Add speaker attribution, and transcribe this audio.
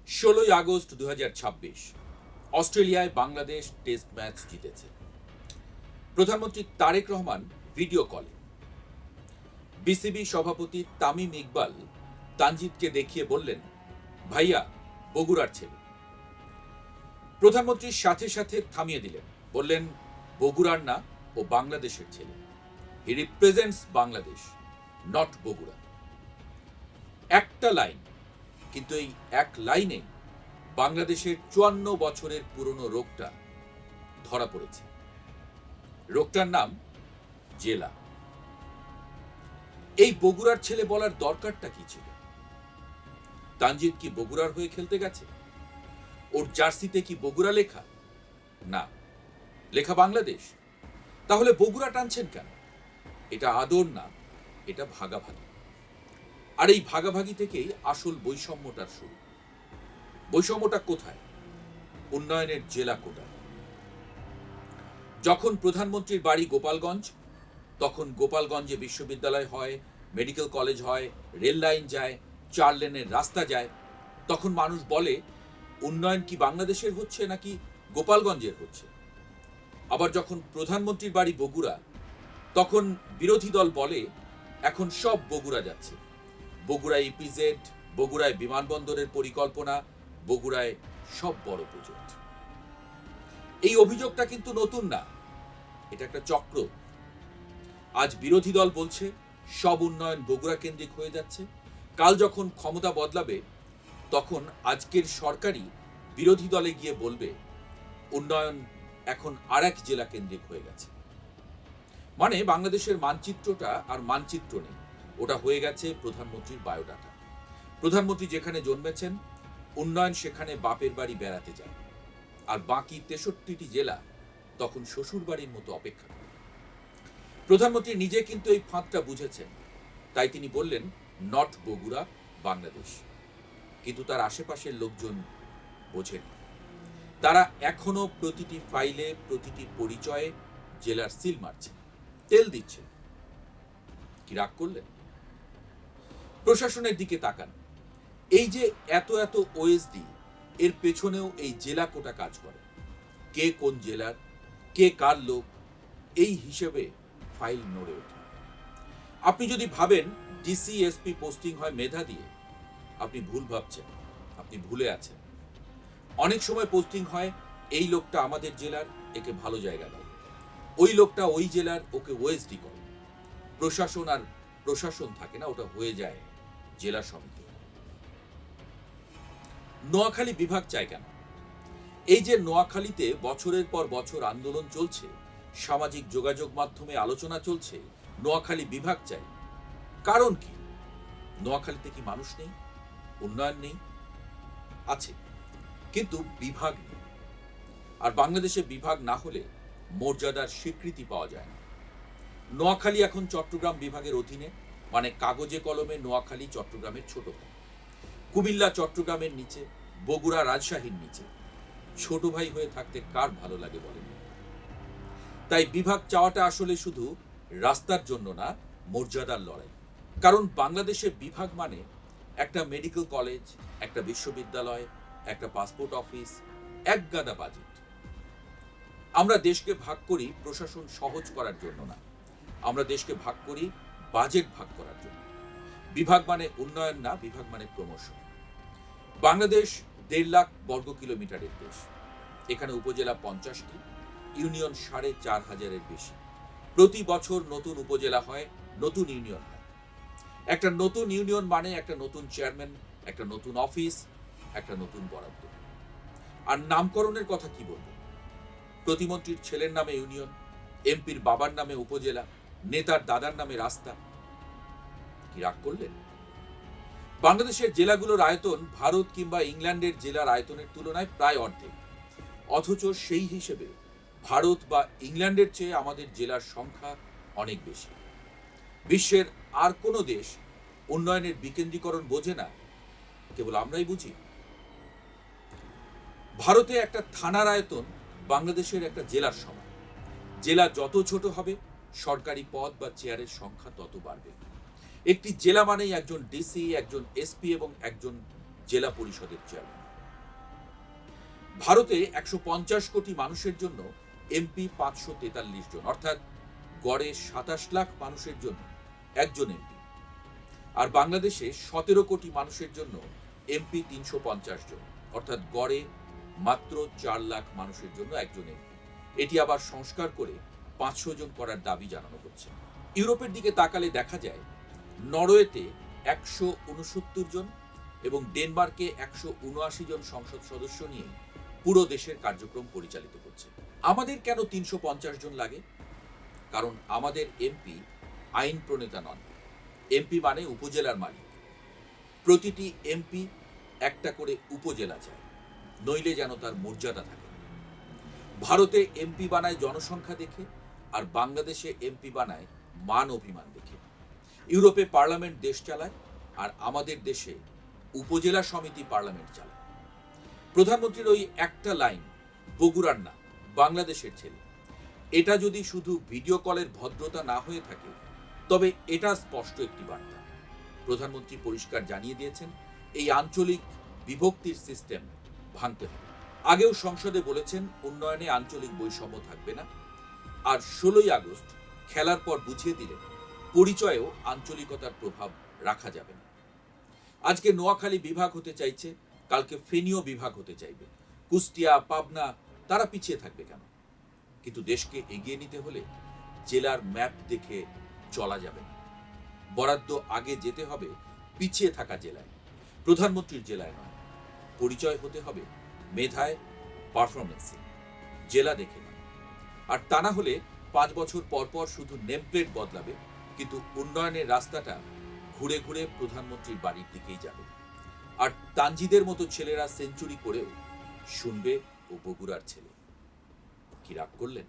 Speaker 1: 16 August 2026 অস্ট্রেলিয়ায় Bangladesh test match জিতেছে। প্রধানমন্ত্রী তারেক রহমান ভিডিও কলে, বিসিবি সভাপতি তামিম ইকবাল তানজিদকে দেখিয়ে বললেন, ভাইয়া বগুড়ার ছেলে। প্রধানমন্ত্রীর সাথে সাথে থামিয়ে দিলেন, বললেন, বগুড়ার না, ও বাংলাদেশের ছেলে। হি রিপ্রেজেন্টস বাংলাদেশ, নট বগুড়া। একটা লাইন, কিন্তু এই এক লাইনে বাংলাদেশের 54 বছরের পুরনো রোগটা ধরা পড়েছে। রোগটার নাম জেলা। এই বগুড়ার ছেলে বলার দরকারটা কি ছিল? তানজিদ কি বগুড়ার হয়ে খেলতে গেছে? ওর জার্সিতে কি বগুড়া লেখা? না, লেখা বাংলাদেশ। তাহলে বগুড়া টানছেন কেন? এটা আদর না, এটা ভাগাভাগি। আর এই ভাগাভাগি থেকেই আসল বৈষম্যটার শুরু। বৈষম্যটা কোথায়? উন্নয়নের জেলা কোটায়। যখন প্রধানমন্ত্রীর বাড়ি গোপালগঞ্জ, তখন গোপালগঞ্জে বিশ্ববিদ্যালয় হয়, মেডিকেল কলেজ হয়, রেল লাইন যায়, 4 লেনের রাস্তা যায়। তখন মানুষ বলে, উন্নয়ন কি বাংলাদেশের হচ্ছে নাকি গোপালগঞ্জের হচ্ছে? আবার যখন প্রধানমন্ত্রীর বাড়ি বগুড়া, তখন বিরোধী দল বলে, এখন সব বগুড়া যাচ্ছে। বগুড়ায় ইপিজেড, বগুড়ায় বিমানবন্দরের পরিকল্পনা, বগুড়ায় সব বড় প্রজেক্ট। এই অভিযোগটা কিন্তু নতুন না, এটা একটা চক্র। আজ বিরোধী দল বলছে সব উন্নয়ন বগুড়া কেন্দ্রিক হয়ে যাচ্ছে। কাল যখন ক্ষমতা বদলাবে, তখন আজকের সরকারই বিরোধী দলে গিয়ে বলবে উন্নয়ন এখন আরেক জেলা কেন্দ্রিক হয়ে গেছে। মানে বাংলাদেশের মানচিত্রটা আর মানচিত্র নেই, ওটা হয়ে গেছে প্রধানমন্ত্রীর বায়োডাটা। প্রধানমন্ত্রী যেখানে জন্মেছেন, উন্নয়ন সেখানে বাপের বাড়ি বেড়াতে যায়, আর বাকি 63টি জেলা তখন শ্বশুর বাড়ির মতো অপেক্ষা করে। প্রধানমন্ত্রী নিজে কিন্তু এই ফাঁদটা বুঝেছেন, তাই তিনি বললেন, নট বগুড়া, বাংলাদেশ। কিন্তু তার আশেপাশের লোকজন বোঝেনি। তারা এখনো প্রতিটি ফাইলে, প্রতিটি পরিচয়ে জেলার সিল মারছে, তেল দিচ্ছে। কি রাগ করলেন? প্রশাসনের দিকে তাকান। এই যে এত এত ওএসডি, এর পেছনেও এই জেলা কোটা কাজ করে। কে কোন জেলার, কে কার লোক, এই হিসেবে ফাইল নড়ে ওঠে। আপনি যদি ভাবেন ডিসি এসপি পোস্টিং হয় মেধা দিয়ে, আপনি ভুল ভাবছেন, আপনি ভুলে আছেন। অনেক সময় পোস্টিং হয়, এই লোকটা আমাদের জেলার, একে ভালো জায়গা দাও। ওই লোকটা ওই জেলার, ওকে ওএসডি করো। প্রশাসন আর প্রশাসন থাকে না, ওটা হয়ে যায় জেলা সমিতি। নোয়াখালী বিভাগ চাই কেন? এই যে নোয়াখালীতে বছরের পর বছর আন্দোলন চলছে, সামাজিক যোগাযোগ মাধ্যমে আলোচনা চলছে, নোয়াখালী বিভাগ চাই। কারণ কি? নোয়াখালীতে কি মানুষ নেই? উন্নয়ন নেই? আছে, কিন্তু বিভাগ নেই। আর বাংলাদেশে বিভাগ না হলে মর্যাদার স্বীকৃতি পাওয়া যায় না। নোয়াখালী এখন চট্টগ্রাম বিভাগের অধীনে, মানে কাগজে কলমে নোয়াখালী চট্টগ্রামের ছোট ভাই। কুমিল্লা চট্টগ্রামের নিচে, বগুড়া রাজশাহীর নিচে। ছোট ভাই হয়ে থাকতে কার ভালো লাগে বলেন? তাই বিভাগ চাওয়াটা আসলে শুধু রাস্তার জন্য না, মর্যাদার লড়াই। কারণ বাংলাদেশে বিভাগ মানে একটা মেডিকেল কলেজ, একটা বিশ্ববিদ্যালয়, একটা পাসপোর্ট অফিস, এক গাদা বাজেট। আমরা দেশকে ভাগ করি প্রশাসন সহজ করার জন্য না, আমরা দেশকে ভাগ করি বাজেট ভাগ করার জন্য। বিভাগ মানে উন্নয়ন না, বিভাগ মানে প্রমোশন। বাংলাদেশ 1.5 লাখ বর্গ কিলোমিটারের দেশ। এখানে উপজেলা 50টি, ইউনিয়ন 4,500-এর বেশি। প্রতি বছর নতুন উপজেলা হয়, নতুন ইউনিয়ন হয়। একটা নতুন ইউনিয়ন মানে একটা নতুন চেয়ারম্যান, একটা নতুন অফিস, একটা নতুন বরাদ্দ। আর নামকরণের কথা কি বলবো? প্রতিমন্ত্রীর ছেলের নামে ইউনিয়ন, এমপির বাবার নামে উপজেলা, নেতার দাদার নামে রাস্তা। কি রাগ করলেন? বাংলাদেশের জেলাগুলোর আয়তন ভারত কিংবা ইংল্যান্ডের জেলার আয়তনের তুলনায় প্রায় অর্ধেক। অথচ সেই হিসেবে ভারত বা ইংল্যান্ডের চেয়ে আমাদের জেলার সংখ্যা অনেক বেশি। বিশ্বের আর কোনো দেশ উন্নয়নের বিকেন্দ্রীকরণ বোঝে না, কেবল আমরাই বুঝি। ভারতে একটা থানার আয়তন বাংলাদেশের একটা জেলার সমান। জেলা যত ছোট হবে, সরকারি পদ বা চেয়ারের সংখ্যা তত বাড়বে। একটি জেলা মানেই একজন ডিসি, একজন এসপি এবং একজন জেলা পরিষদের চেয়ারম্যান। ভারতে 150 কোটি মানুষের জন্য এমপি 543 জন, অর্থাৎ গড়ে 27 লাখ মানুষের জন্য একজন এমপি। আর বাংলাদেশে 17 কোটি মানুষের জন্য এমপি 350 জন, অর্থাৎ গড়ে মাত্র 4 লাখ মানুষের জন্য একজন এমপি। এটি আবার সংস্কার করে 500 জন করার দাবি জানানো হচ্ছে। ইউরোপের দিকে তাকালে দেখা যায় নরওয়েতে 169 জন এবং ডেনমার্কে 179 জন সংসদ সদস্য নিয়ে পুরো দেশের কার্যক্রম পরিচালিত করছে। আমাদের কেন 350 জন লাগে? কারণ আমাদের এমপি আইন প্রণেতা নন। এমপি মানে উপজেলার মালিক। প্রতিটি এমপি একটা করে উপজেলা চায়, নইলে যেন তার মর্যাদা থাকে। ভারতে এমপি বানায় জনসংখ্যা দেখে, আর বাংলাদেশে এমপি বানায় মান অভিমান দেখে। ইউরোপে পার্লামেন্ট দেশ চালায়, আর আমাদের দেশে উপজেলা সমিতি পার্লামেন্ট চালায়। প্রধানমন্ত্রীর ওই একটা লাইন, বগুড়ার না, বাংলাদেশের ছেলে, এটা যদি শুধু ভিডিও কলের ভদ্রতা না হয়ে থাকে, তবে এটা স্পষ্ট একটি বার্তা। প্রধানমন্ত্রী পরিষ্কার জানিয়ে দিয়েছেন এই আঞ্চলিক বিভক্তির সিস্টেম ভাঙতে হবে। আগেও সংসদে বলেছেন উন্নয়নে আঞ্চলিক বৈষম্য থাকবে না, আর 16ই আগস্ট খেলার পর বুঝিয়ে দিলেন পরিচয়েও আঞ্চলিকতার প্রভাব রাখা যাবে না। আজকে নোয়াখালী বিভাগ হতে চাইছে, কালকে ফেনীয় বিভাগ হতে চাইবে। কুষ্টিয়া, পাবনা, তারা পিছিয়ে থাকবে কেন? কিন্তু দেশকে এগিয়ে নিতে হলে জেলার ম্যাপ দেখে চলা যাবে না। বরাদ্দ আগে যেতে হবে পিছিয়ে থাকা জেলায়, প্রধানমন্ত্রীর জেলায় নয়। পরিচয় হতে হবে মেধায়, পারফরমেন্সে, জেলা দেখে নয়। আর তা না হলে 5 বছর পর পর শুধু নেমপ্লেট বদলাবে, কিন্তু উন্নয়নের রাস্তাটা ঘুরে ঘুরে প্রধানমন্ত্রীর বাড়ির দিকেই যাবে। আর তানজিদের মতো ছেলেরা সেঞ্চুরি করেও শুনবে ও বগুড়ার ছেলে। কি রাগ করলেন?